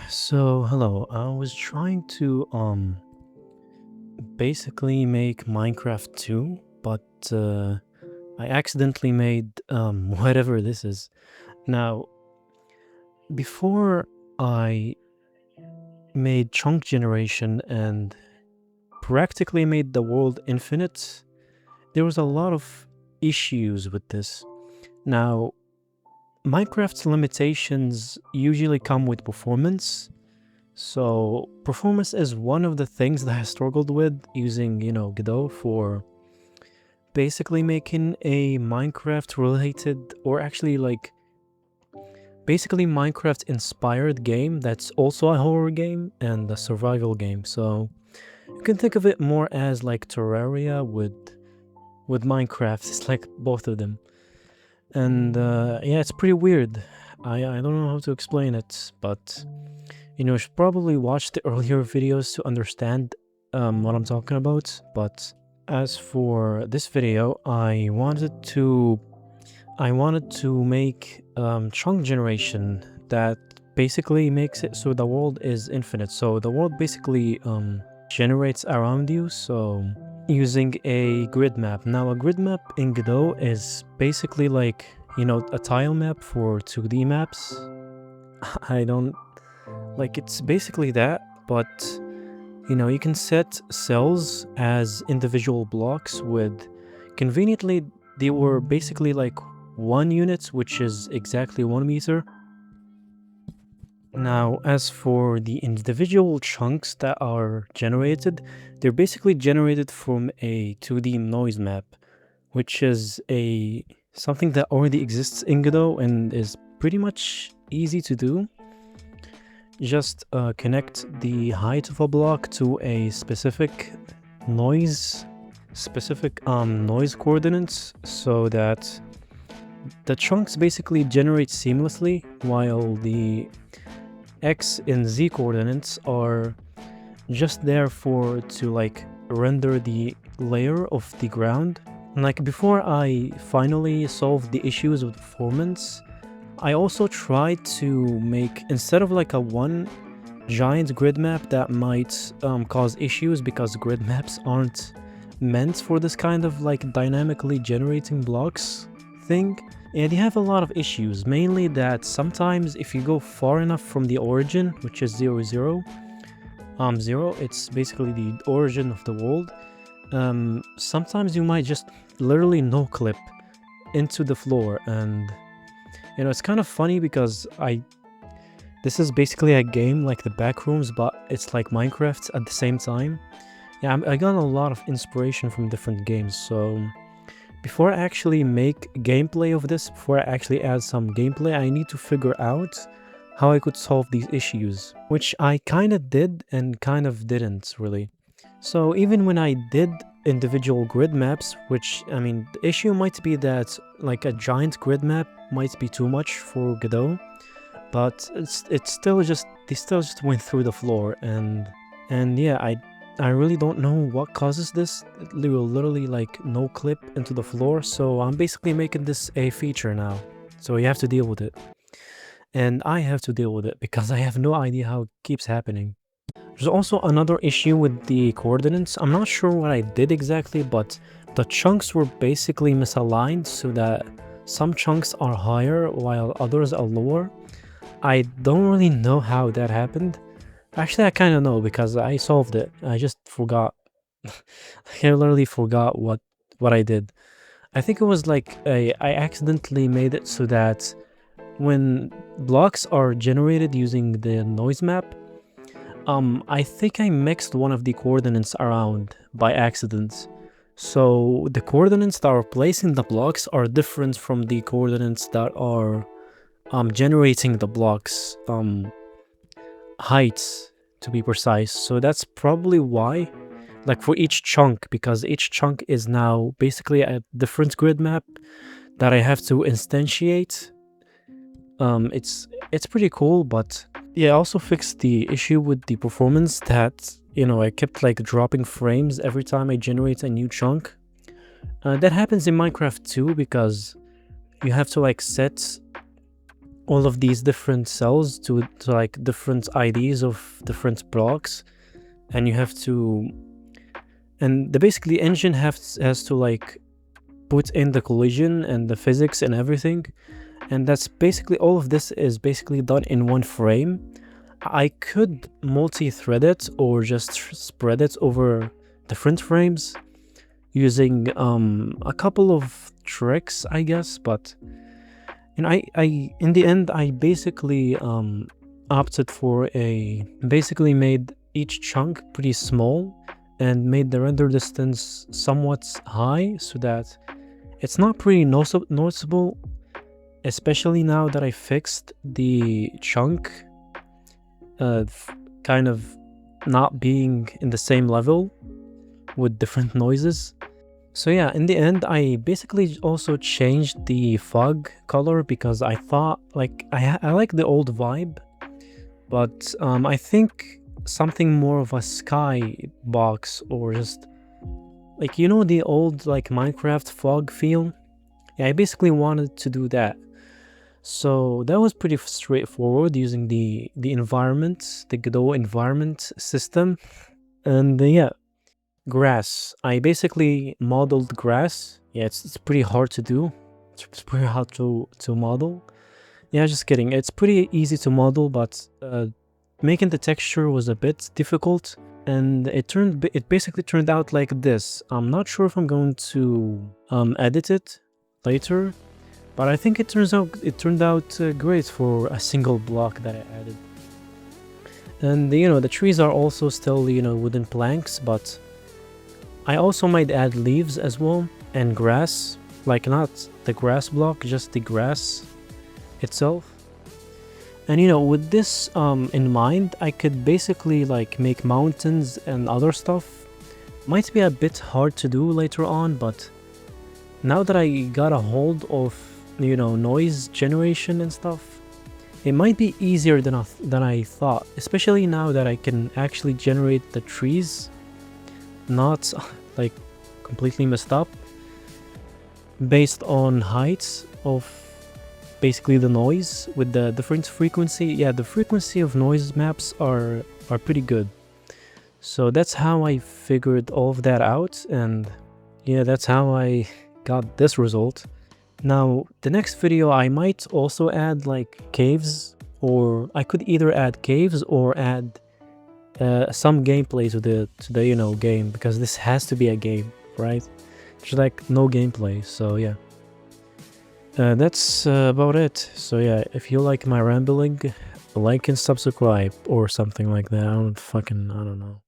So, hello. I was trying to basically make Minecraft 2, but I accidentally made whatever this is. Now, before I made chunk generation and practically made the world infinite, there was a lot of issues with this. Now, Minecraft's limitations usually come with performance. So performance is one of the things that I struggled with using, Godot for basically making a Minecraft related, or actually like basically Minecraft inspired game that's also a horror game and a survival game. So you can think of it more as like Terraria with Minecraft. It's like both of them. And yeah, it's pretty weird. I don't know how to explain it, but you should probably watch the earlier videos to understand what I'm talking about. But as for this video, I wanted to make chunk generation that basically makes it so the world is infinite. So the world basically generates around you. So using a grid map. Now a grid map in Godot is basically like a tile map for 2D maps. I don't like it's basically that, but you can set cells as individual blocks with conveniently they were basically like 1 unit, which is exactly 1 meter. Now, as for the individual chunks that are generated, they're basically generated from a 2D noise map, which is a something that already exists in Godot and is pretty much easy to do. Just connect the height of a block to a noise specific noise coordinates so that the chunks basically generate seamlessly, while the x and z coordinates are just there for to like render the layer of the ground. And like before I finally solved the issues with performance, I also tried to make, instead of like a one giant grid map that might cause issues because grid maps aren't meant for this kind of like dynamically generating blocks thing. And you have a lot of issues, mainly that sometimes if you go far enough from the origin, which is 0, 0, 0, it's basically the origin of the world, sometimes you might just literally no clip into the floor. And it's kind of funny because this is basically a game like the Backrooms, but it's like Minecraft at the same time. Yeah, I got a lot of inspiration from different games, so before I actually make gameplay of this, before I actually add some gameplay, I need to figure out how I could solve these issues, which I kind of did and kind of didn't really. So even when I did individual grid maps, which, I mean, the issue might be that like a giant grid map might be too much for Godot, but it's still just, they still just went through the floor. And yeah, I really don't know what causes this. It will literally like no clip into the floor, so I'm basically making this a feature now. So you have to deal with it. And I have to deal with it because I have no idea how it keeps happening. There's also another issue with the coordinates. I'm not sure what I did exactly, but the chunks were basically misaligned so that some chunks are higher while others are lower. I don't really know how that happened. Actually, I kind of know because I solved it. I just forgot. I literally forgot what I did. I think it was like I accidentally made it so that when blocks are generated using the noise map, I think I mixed one of the coordinates around by accident. So the coordinates that are placing the blocks are different from the coordinates that are generating the blocks heights, to be precise. So that's probably why, like for each chunk, because each chunk is now basically a different grid map that I have to instantiate. It's pretty cool, but yeah, I also fixed the issue with the performance that I kept like dropping frames every time I generate a new chunk. That happens in Minecraft too, because you have to like set all of these different cells to like different IDs of different blocks, and you have to, and the basically engine has to like put in the collision and the physics and everything, and that's basically all of this is basically done in one frame. I could multi-thread it or just spread it over different frames using a couple of tricks, I guess, but and I in the end I basically opted for basically made each chunk pretty small and made the render distance somewhat high so that it's not pretty noticeable, especially now that I fixed the chunk kind of not being in the same level with different noises. So yeah, in the end, I basically also changed the fog color because I thought, like, I like the old vibe, but I think something more of a sky box or just, like, you know, the old, like, Minecraft fog feel? Yeah, I basically wanted to do that. So that was pretty straightforward using the environment, the Godot environment system. And yeah, grass. I basically modeled grass. Yeah, it's pretty hard to do. It's pretty hard to model. Yeah, just kidding. It's pretty easy to model, but making the texture was a bit difficult, and it basically turned out like this. I'm not sure if I'm going to edit it later, but I think it turned out great for a single block that I added. And you know, the trees are also still, you know, wooden planks, but I also might add leaves as well and grass, like not the grass block, just the grass itself. And you know, with this in mind, I could basically like make mountains and other stuff. Might be a bit hard to do later on, but now that I got a hold of, you know, noise generation and stuff, it might be easier than I thought, especially now that I can actually generate the trees, not like completely messed up, based on heights of basically the noise with the different frequency. Yeah, the frequency of noise maps are pretty good. So that's how I figured all of that out, and yeah, that's how I got this result. Now, the next video I might also add like caves, or I could either add caves or add some gameplay to the you know, game, because this has to be a game, right? There's like no gameplay, so yeah. That's about it. So yeah, if you like my rambling, like and subscribe or something like that. I don't know.